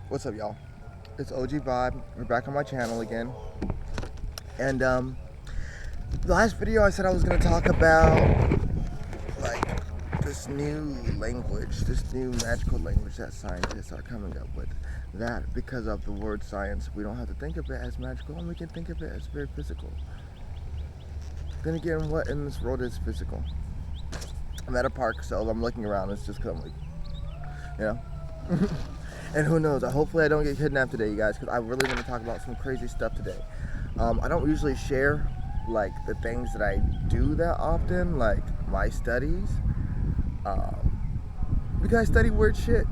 What's up, y'all? It's OG Bob. We're back on my channel again. And the last video I said I was gonna talk about like this new language, this new magical language that scientists are coming up with. That because of the word science, we don't have to think of it as magical, and we can think of it as very physical. Then again, what in this world is physical? I'm at a park, so I'm looking around. It's just because I'm like, you know. And who knows, hopefully I don't get kidnapped today, you guys, because I really want to talk about some crazy stuff today. I don't usually share like the things that I do that often, like my studies, because I study weird shit.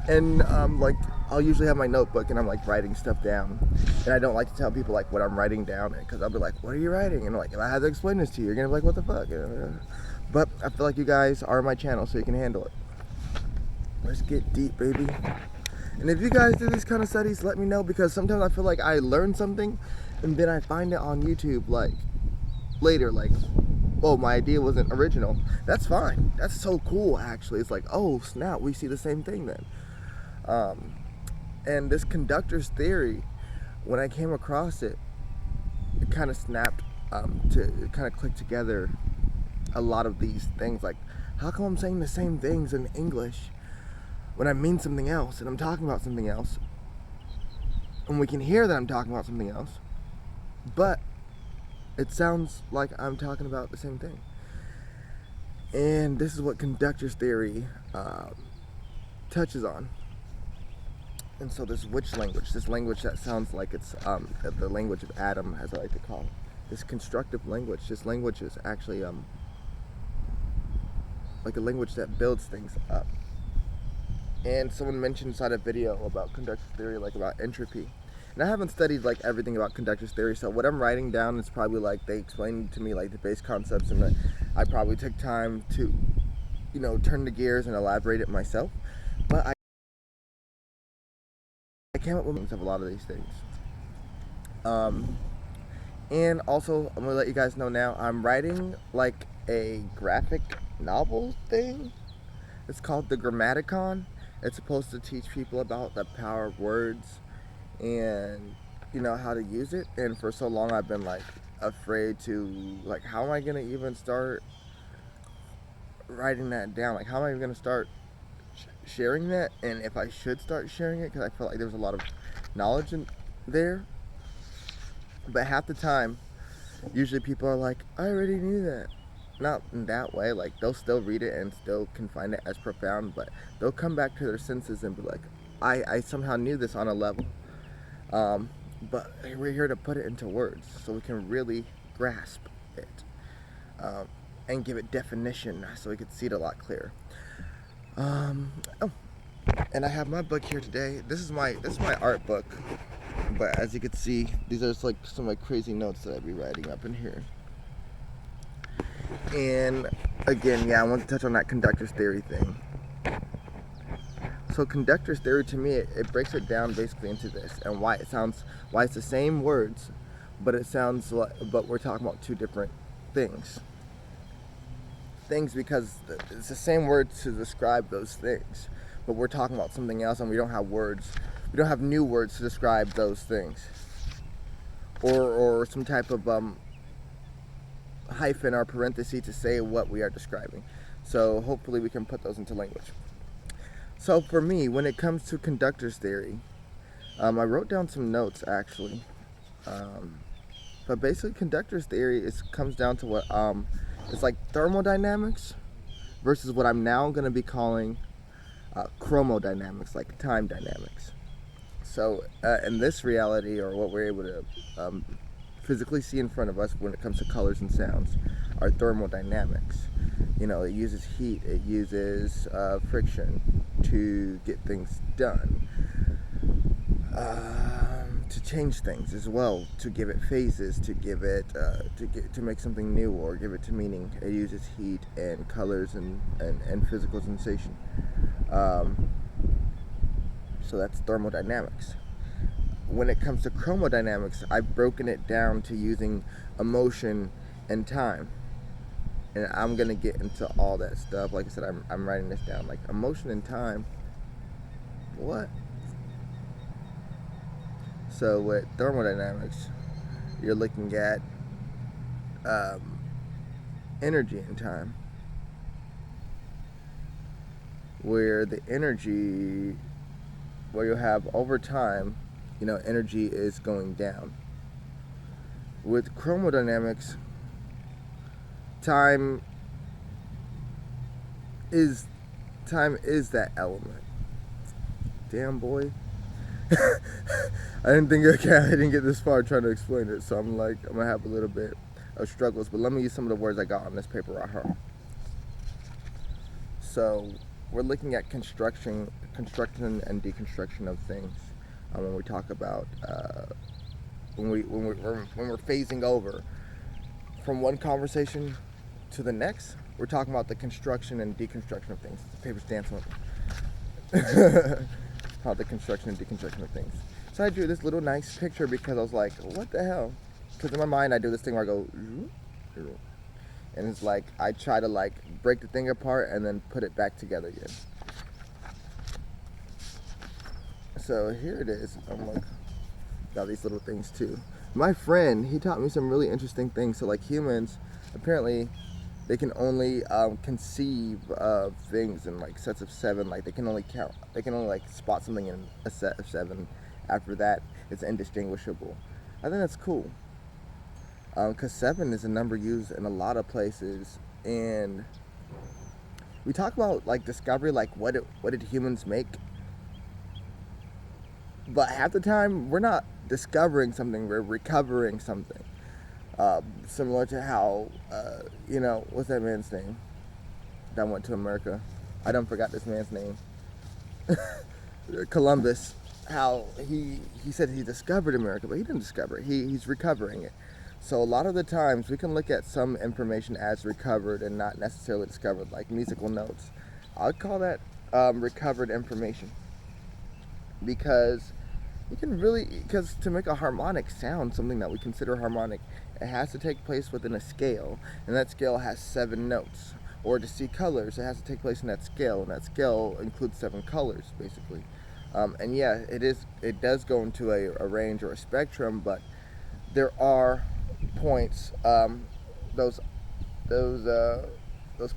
and like I'll usually have my notebook and I'm like writing stuff down, and I don't like to tell people like what I'm writing down, because I'll be like, what are you writing? And like, if I had to explain this to you, you're gonna be like, what the fuck? But I feel like you guys are on my channel, so you can handle it. Let's get deep, baby. And if you guys do these kind of studies, let me know, because sometimes I feel like I learn something and then I find it on YouTube like later, like, oh, my idea wasn't original. That's fine. That's so cool, actually. It's like, oh snap, we see the same thing then. And this conductor's theory, when I came across it, it kind of snapped it kind of clicked together a lot of these things. Like, how come I'm saying the same things in English when I mean something else, and I'm talking about something else, and we can hear that I'm talking about something else, but it sounds like I'm talking about the same thing? And this is what conductor's theory touches on. And so this witch language, this language that sounds like it's the language of Adam, as I like to call it, this constructive language, this language is actually like a language that builds things up. And someone mentioned inside a video about conductor's theory, like about entropy. And I haven't studied like everything about conductor's theory, so what I'm writing down is probably like they explained to me like the base concepts, and I probably took time to, you know, turn the gears and elaborate it myself. But I came up with meanings of a lot of these things. And also, I'm gonna let you guys know now, I'm writing like a graphic novel thing. It's called the Grammaticon. It's supposed to teach people about the power of words and, you know, how to use it. And for so long I've been like afraid to, like, how am I gonna even start writing that down? Like, how am I even gonna start sharing that? And if I should start sharing it, because I felt like there was a lot of knowledge in there. But half the time, usually people are like, I already knew that. Not in that way, like they'll still read it and still can find it as profound, but they'll come back to their senses and be like, I somehow knew this on a level, but we're here to put it into words so we can really grasp it, and give it definition so we can see it a lot clearer. Oh, and I have my book here today. This is my art book, but as you can see, these are just like some like crazy notes that I'd be writing up in here. And again, yeah, I want to touch on that conductor's theory thing. So conductor's theory, to me, it breaks it down basically into this, and why it's the same words, but it sounds like, but we're talking about two different things. Because it's the same words to describe those things, but we're talking about something else, and we don't have words. We don't have new words to describe those things, or some type of hyphen or parenthesis to say what we are describing. So hopefully we can put those into language. So for me, when it comes to conductor's theory, I wrote down some notes actually, but basically conductor's theory comes down to what it's like thermodynamics versus what I'm now going to be calling chromodynamics, like time dynamics. So in this reality, or what we're able to physically see in front of us when it comes to colors and sounds, are thermodynamics. You know, it uses heat, it uses friction to get things done, to change things as well, to give it phases, to give it to make something new or give it to meaning. It uses heat and colors and physical sensation. So that's thermodynamics. When it comes to chromodynamics, I've broken it down to using emotion and time. And I'm going to get into all that stuff. Like I said, I'm writing this down. Like, emotion and time what? So with thermodynamics, you're looking at energy and time, where the energy, where you have over time, energy is going down. With chromodynamics, time is that element. Damn, boy. I didn't get this far trying to explain it, so I'm gonna have a little bit of struggles, but let me use some of the words I got on this paper right here. So we're looking at construction and deconstruction of things when we talk about when we're phasing over from one conversation to the next. We're talking about the construction and deconstruction of things. The paper's dancing with me. About the construction and deconstruction of things. So I drew this little nice picture because I was like, what the hell? Because in my mind I do this thing where I go, and it's like I try to break the thing apart and then put it back together again. So here it is. I'm got these little things too. My friend, he taught me some really interesting things. So humans, apparently, they can only conceive of things in sets of 7. They can only count. They can only spot something in a set of 7. After that, it's indistinguishable. I think that's cool. Because 7 is a number used in a lot of places, and we talk about discovery, what did humans make? But half the time, we're not discovering something; we're recovering something. Similar to how, what's that man's name that went to America? I done forgot this man's name. Columbus. How he said he discovered America, but he didn't discover it. He's recovering it. So a lot of the times we can look at some information as recovered and not necessarily discovered, like musical notes. I'd call that recovered information, because to make a harmonic sound, something that we consider harmonic, it has to take place within a scale, and that scale has 7 notes. Or to see colors, it has to take place in that scale, and that scale includes 7 colors, basically. And yeah, it does go into a range or a spectrum, but there are points, those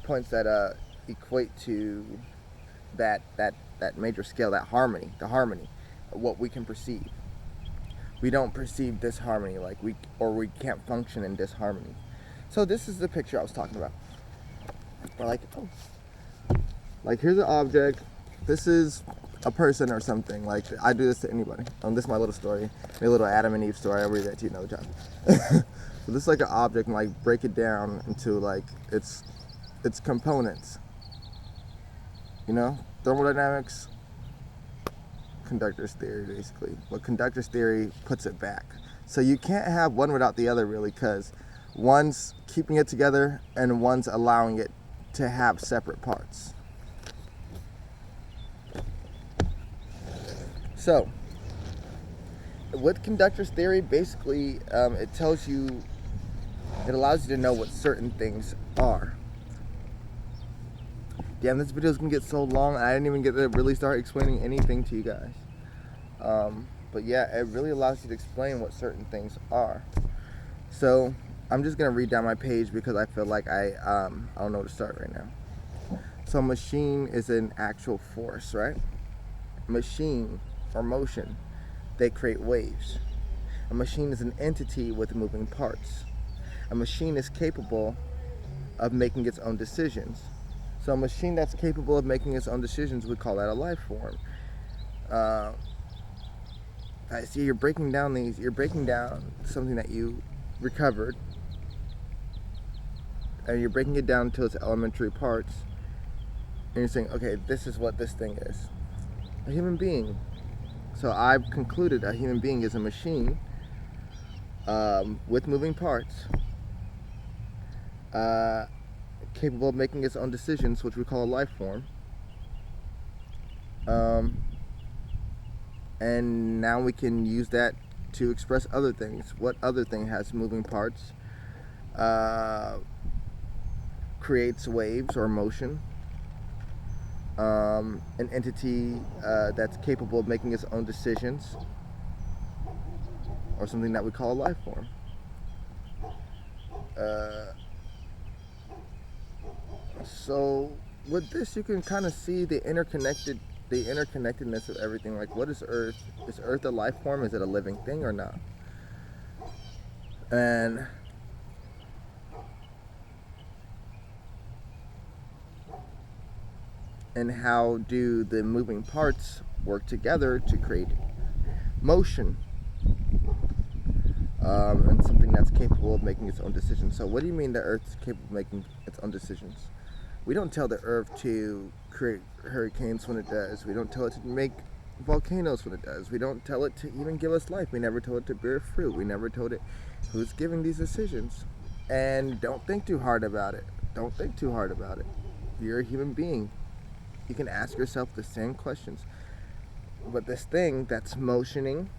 points that equate to that major scale, the harmony, what we can perceive. We don't perceive disharmony, we can't function in disharmony. So this is the picture I was talking about. Here's an object. This is a person or something. I do this to anybody. This is my little story, my little Adam and Eve story. I'll read that to you another time. So this is an object, and break it down into its components. Thermodynamics, conductor's theory, basically. But conductor's theory puts it back. So you can't have one without the other, really, because one's keeping it together and one's allowing it to have separate parts. So, with conductor's theory, basically, it allows you to know what certain things are. Damn, this video is going to get so long, I didn't even get to really start explaining anything to you guys. But yeah, it really allows you to explain what certain things are. So, I'm just going to read down my page because I feel like I don't know where to start right now. So, machine is an actual force, right? Machine, or motion, they create waves. A machine is an entity with moving parts. A machine is capable of making its own decisions. So a machine that's capable of making its own decisions, we call that a life form. I see you're breaking down something that you recovered, and you're breaking it down to its elementary parts, and you're saying, okay, this is what this thing is. A human being. So I've concluded a human being is a machine with moving parts, capable of making its own decisions, which we call a life form. And now we can use that to express other things. What other thing has moving parts, creates waves or motion, an entity that's capable of making its own decisions, or something that we call a life form. Uh, so with this, you can kind of see the interconnectedness of everything. Like, what is Earth? Is Earth a life form? Is it a living thing or not? And how do the moving parts work together to create motion, and something that's capable of making its own decisions. So what do you mean the Earth is capable of making its own decisions? We don't tell the Earth to create hurricanes when it does. We don't tell it to make volcanoes when it does. We don't tell it to even give us life. We never told it to bear fruit. We never told it who's giving these decisions. And don't think too hard about it. Don't think too hard about it. You're a human being. You can ask yourself the same questions. But this thing that's motioning,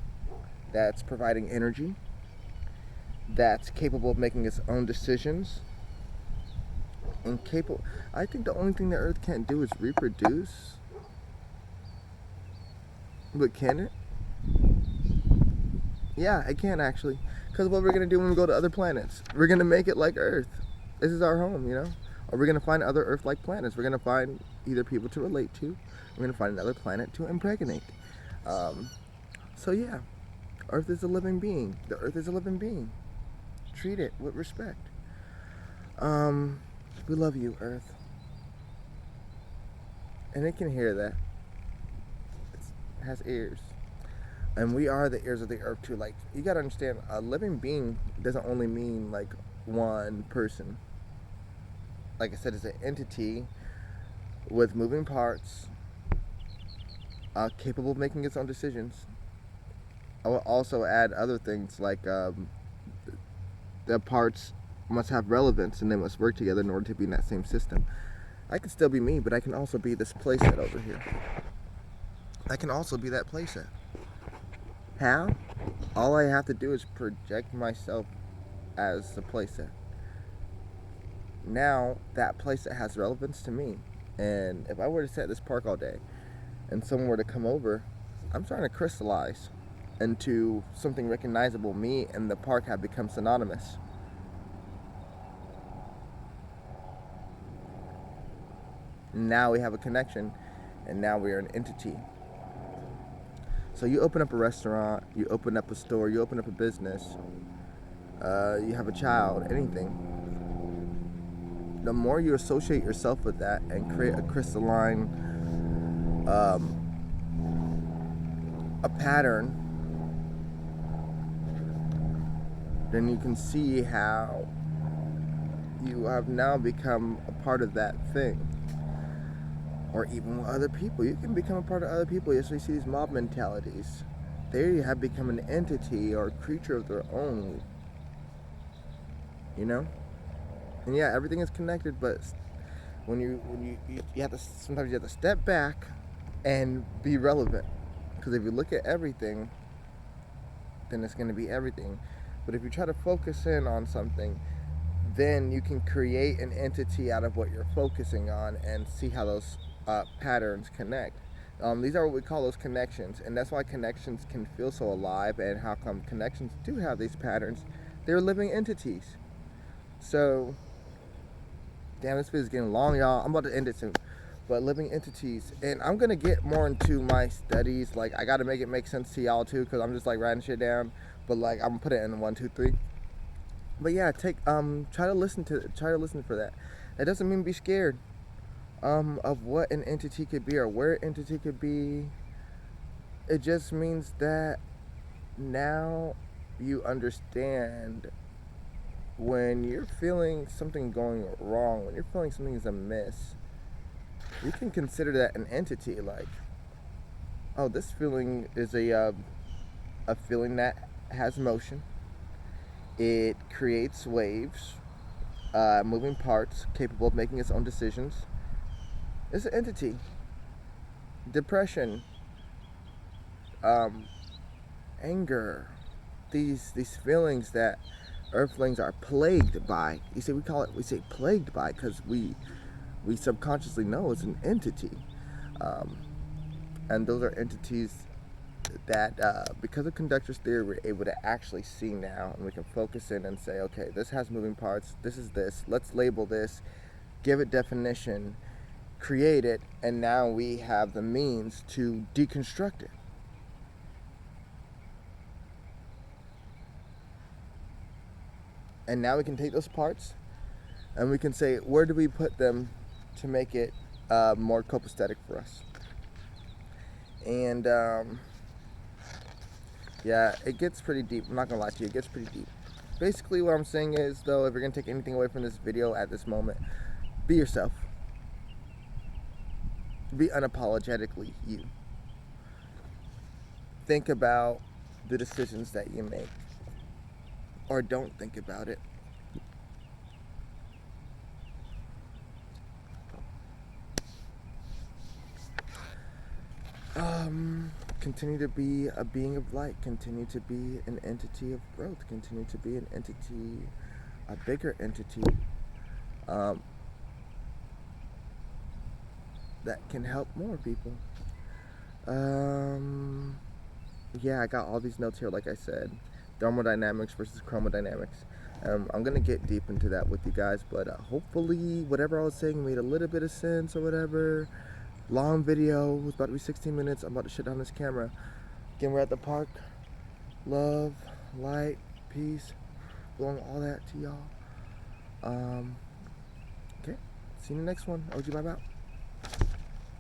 that's providing energy, that's capable of making its own decisions, and capable, I think the only thing the Earth can't do is reproduce. But can it? Yeah, it can actually. Because what we're going to do when we go to other planets, we're going to make it like Earth. This is our home, you know? Or we're going to find other Earth-like planets. We're going to find either people to relate to. We're going to find another planet to impregnate. So yeah, Earth is a living being. The Earth is a living being. Treat it with respect. We love you, Earth. And it can hear that. It has ears. And we are the ears of the Earth too. Like, you gotta understand, a living being doesn't only mean like one person. Like I said, it's an entity with moving parts, capable of making its own decisions. I will also add other things like the parts must have relevance and they must work together in order to be in that same system. I can still be me, but I can also be this playset over here. I can also be that playset. How? All I have to do is project myself as the playset. Now that playset has relevance to me. And if I were to sit at this park all day and someone were to come over, I'm trying to crystallize into something recognizable. Me and the park have become synonymous. Now we have a connection, and now we are an entity. So you open up a restaurant, you open up a store, you open up a business, you have a child, anything. The more you associate yourself with that and create a crystalline, a pattern, then you can see how you have now become a part of that thing. Or even with other people. You can become a part of other people. Yes, we see these mob mentalities. They have become an entity or a creature of their own. You know? And yeah, everything is connected, but when you have to, sometimes you have to step back and be relevant. Because if you look at everything, then it's going to be everything. But if you try to focus in on something, then you can create an entity out of what you're focusing on and see how those patterns connect. These are what we call those connections, and that's why connections can feel so alive, and how come connections do have these patterns. They're living entities. So, damn, this video is getting long, y'all. I'm about to end it soon. But living entities, and I'm gonna get more into my studies. Like, I gotta make it make sense to y'all too, because I'm just like writing shit down. But like, I'm gonna put it in 1, 2, 3. But yeah, try to listen for that. That doesn't mean be scared of what an entity could be or where an entity could be. It just means that now you understand when you're feeling something going wrong, when you're feeling something is amiss, you can consider that an entity. Like, oh, this feeling is a feeling that has motion. It creates waves, moving parts, capable of making its own decisions. It's an entity. Depression, anger, these feelings that Earthlings are plagued by. We say plagued by because we subconsciously know it's an entity. Um, and those are entities that, because of conductor's theory, we're able to actually see now, and we can focus in and say, okay, this has moving parts, this is this, let's label this, give it definition, create it, and now we have the means to deconstruct it. And now we can take those parts and we can say, where do we put them to make it more copacetic for us? And yeah, it gets pretty deep. I'm not gonna lie to you, it gets pretty deep. Basically, what I'm saying is, though, if you're gonna take anything away from this video at this moment, be yourself. Be unapologetically you. Think about the decisions that you make, or don't think about it. Continue to be a being of light. Continue to be an entity of growth. Continue to be an entity, a bigger entity, that can help more people. Yeah, I got all these notes here, like I said. Thermodynamics versus chromodynamics. I'm going to get deep into that with you guys, but hopefully whatever I was saying made a little bit of sense or whatever. Long video, it was about to be 16 minutes. I'm about to shut down this camera. Again, we're at the park. Love, light, peace, blowing all that to y'all. Okay, see you in the next one. OG, bye bye.